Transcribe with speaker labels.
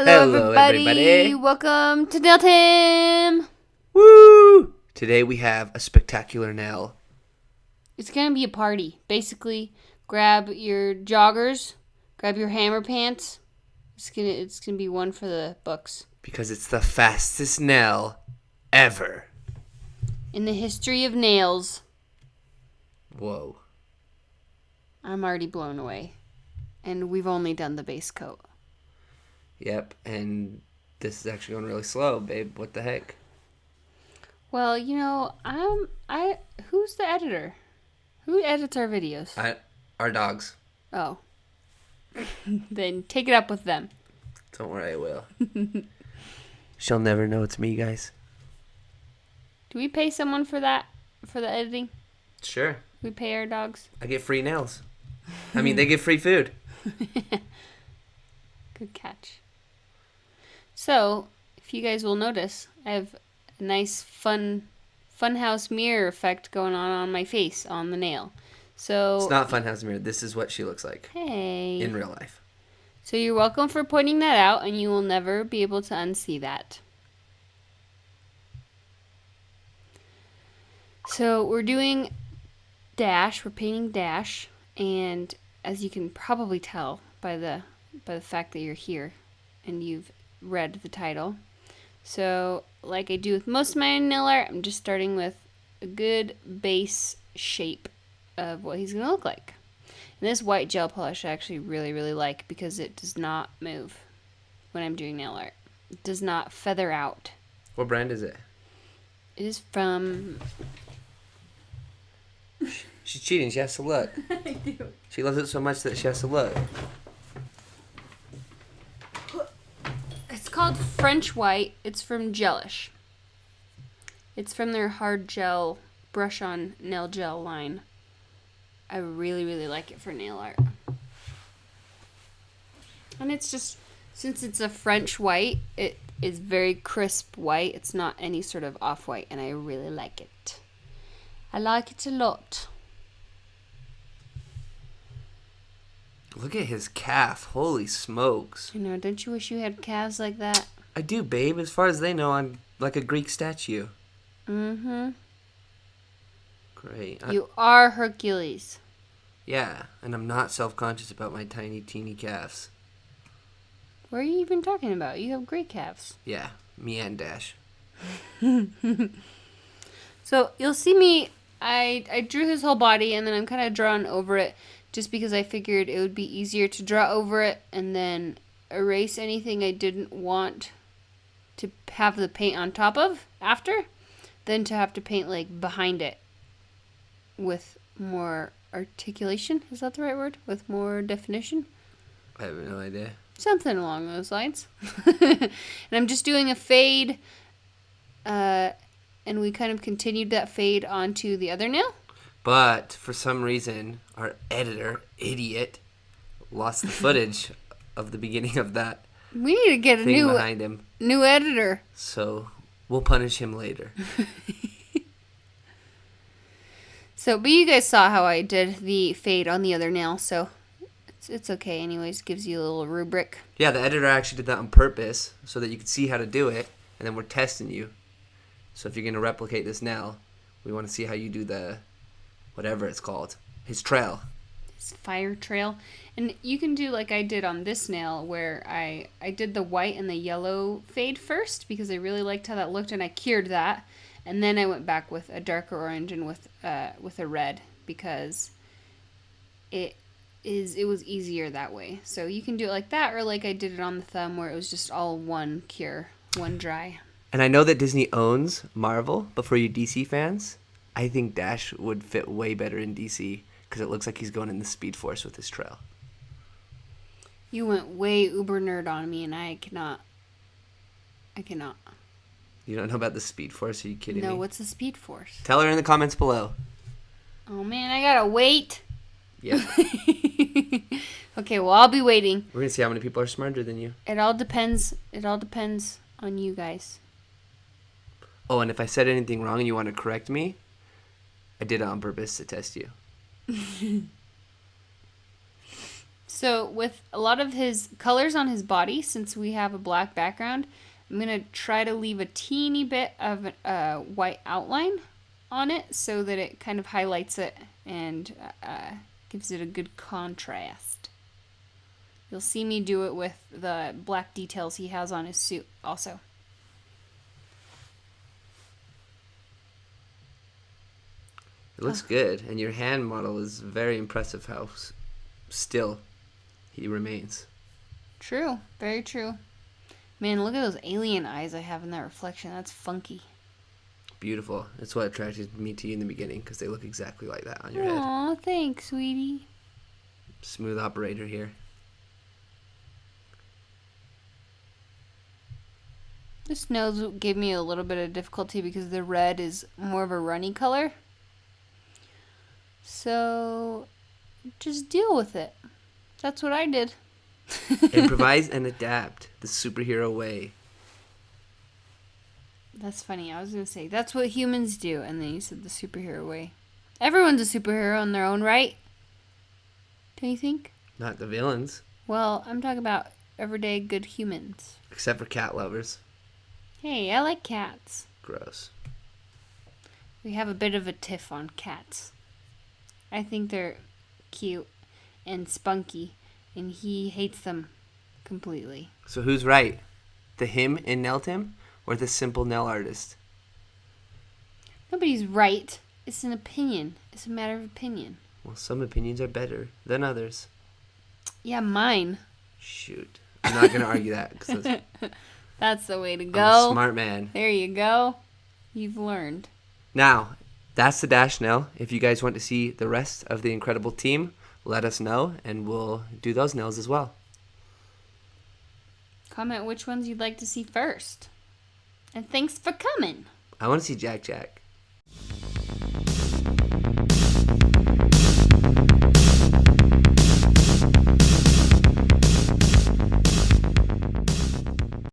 Speaker 1: Hello, everybody.
Speaker 2: Welcome to NAILEDHIM.
Speaker 1: Woo! Today we have a spectacular nail.
Speaker 2: It's going to be a party. Basically, grab your joggers, grab your hammer pants. It's gonna be one for the books.
Speaker 1: Because it's the fastest nail ever.
Speaker 2: In the history of nails.
Speaker 1: Whoa.
Speaker 2: I'm already blown away. And we've only done the base coat.
Speaker 1: Yep, and this is actually going really slow, babe. What the heck?
Speaker 2: Well, who's the editor? Who edits our videos?
Speaker 1: Our dogs.
Speaker 2: Oh. Then take it up with them.
Speaker 1: Don't worry, I will. She'll never know it's me, guys.
Speaker 2: Do we pay someone for that? For the editing?
Speaker 1: Sure.
Speaker 2: We pay our dogs?
Speaker 1: I get free nails. I mean, they get free food.
Speaker 2: Good catch. So, if you guys will notice, I have a nice funhouse mirror effect going on my face on the nail. So
Speaker 1: it's not funhouse mirror. This is what she looks like.
Speaker 2: Hey.
Speaker 1: In real life.
Speaker 2: So you're welcome for pointing that out, and you will never be able to unsee that. So we're doing Dash. We're painting Dash, and as you can probably tell by the fact that you're here and you've read the title. So, like I do with most of my nail art, I'm just starting with a good base shape of what he's going to look like. And this white gel polish I actually really, really like because it does not move when I'm doing nail art. It does not feather out.
Speaker 1: What brand is it?
Speaker 2: It is from...
Speaker 1: She's cheating. She has to look.
Speaker 2: I do.
Speaker 1: She loves it so much that she has to look.
Speaker 2: It's called French White. It's from Gelish. It's from their hard gel brush-on nail gel line. I really, really like it for nail art. And it's just, since it's a French white, it is very crisp white. It's not any sort of off-white, and I really like it. I like it a lot.
Speaker 1: Look at his calf. Holy smokes.
Speaker 2: You know, don't you wish you had calves like that?
Speaker 1: I do, babe. As far as they know, I'm like a Greek statue.
Speaker 2: Mm-hmm.
Speaker 1: Great.
Speaker 2: You are Hercules.
Speaker 1: Yeah, and I'm not self-conscious about my tiny, teeny calves.
Speaker 2: What are you even talking about? You have great calves.
Speaker 1: Yeah, me and Dash.
Speaker 2: So, you'll see me, I drew his whole body, and then I'm kind of drawn over it, just because I figured it would be easier to draw over it, and then erase anything I didn't want to have the paint on top of after, than to have to paint, like, behind it with more articulation. Is that the right word? With more definition?
Speaker 1: I have no idea.
Speaker 2: Something along those lines. And I'm just doing a fade, and we kind of continued that fade onto the other nail.
Speaker 1: But for some reason, our editor, idiot, lost the footage of the beginning of that
Speaker 2: We need to get a
Speaker 1: thing behind him.
Speaker 2: new editor.
Speaker 1: So we'll punish him later.
Speaker 2: So, but you guys saw how I did the fade on the other nail, so it's okay anyways. Gives you a little rubric.
Speaker 1: Yeah, the editor actually did that on purpose so that you could see how to do it, and then we're testing you. So if you're going to replicate this nail, we want to see how you do the, whatever it's called, his trail.
Speaker 2: His fire trail. And you can do like I did on this nail, where I did the white and the yellow fade first, because I really liked how that looked, and I cured that. And then I went back with a darker orange and with a red, because it was easier that way. So you can do it like that, or like I did it on the thumb, where it was just all one cure, one dry.
Speaker 1: And I know that Disney owns Marvel, but for you DC fans, I think Dash would fit way better in DC, because it looks like he's going in the Speed Force with his trail.
Speaker 2: You went way uber nerd on me, and I cannot.
Speaker 1: You don't know about the Speed Force? Are you kidding me?
Speaker 2: No, what's the Speed Force?
Speaker 1: Tell her in the comments below.
Speaker 2: Oh man, I gotta wait.
Speaker 1: Yeah.
Speaker 2: Okay, well, I'll be waiting.
Speaker 1: We're going to see how many people are smarter than you.
Speaker 2: It all depends on you guys.
Speaker 1: Oh, and if I said anything wrong and you want to correct me, I did it on purpose to test you.
Speaker 2: So with a lot of his colors on his body, since we have a black background, I'm going to try to leave a teeny bit of a white outline on it so that it kind of highlights it and gives it a good contrast. You'll see me do it with the black details he has on his suit also.
Speaker 1: It looks good, and your hand model is very impressive how still he remains.
Speaker 2: True, very true. Man, look at those alien eyes I have in that reflection. That's funky.
Speaker 1: Beautiful. That's what attracted me to you in the beginning, because they look exactly like that on your head.
Speaker 2: Aw, thanks, sweetie.
Speaker 1: Smooth operator here.
Speaker 2: This nose gave me a little bit of difficulty because the red is more of a runny color. So, just deal with it. That's what I did.
Speaker 1: Improvise and adapt the superhero way.
Speaker 2: That's funny. I was going to say, that's what humans do. And then you said the superhero way. Everyone's a superhero in their own right. Don't you think?
Speaker 1: Not the villains.
Speaker 2: Well, I'm talking about everyday good humans.
Speaker 1: Except for cat lovers.
Speaker 2: Hey, I like cats.
Speaker 1: Gross.
Speaker 2: We have a bit of a tiff on cats. I think they're cute and spunky, and he hates them completely.
Speaker 1: So who's right? The him in NAILEDHIM or the simple nail artist?
Speaker 2: Nobody's right. It's an opinion. It's a matter of opinion.
Speaker 1: Well, some opinions are better than others.
Speaker 2: Yeah, mine.
Speaker 1: Shoot. I'm not going to argue that. Cause
Speaker 2: that's the way to go.
Speaker 1: I'm a smart man.
Speaker 2: There you go. You've learned.
Speaker 1: Now, that's the dash nail. If you guys want to see the rest of the incredible team, let us know, and we'll do those nails as well.
Speaker 2: Comment which ones you'd like to see first. And thanks for coming.
Speaker 1: I want to see Jack Jack.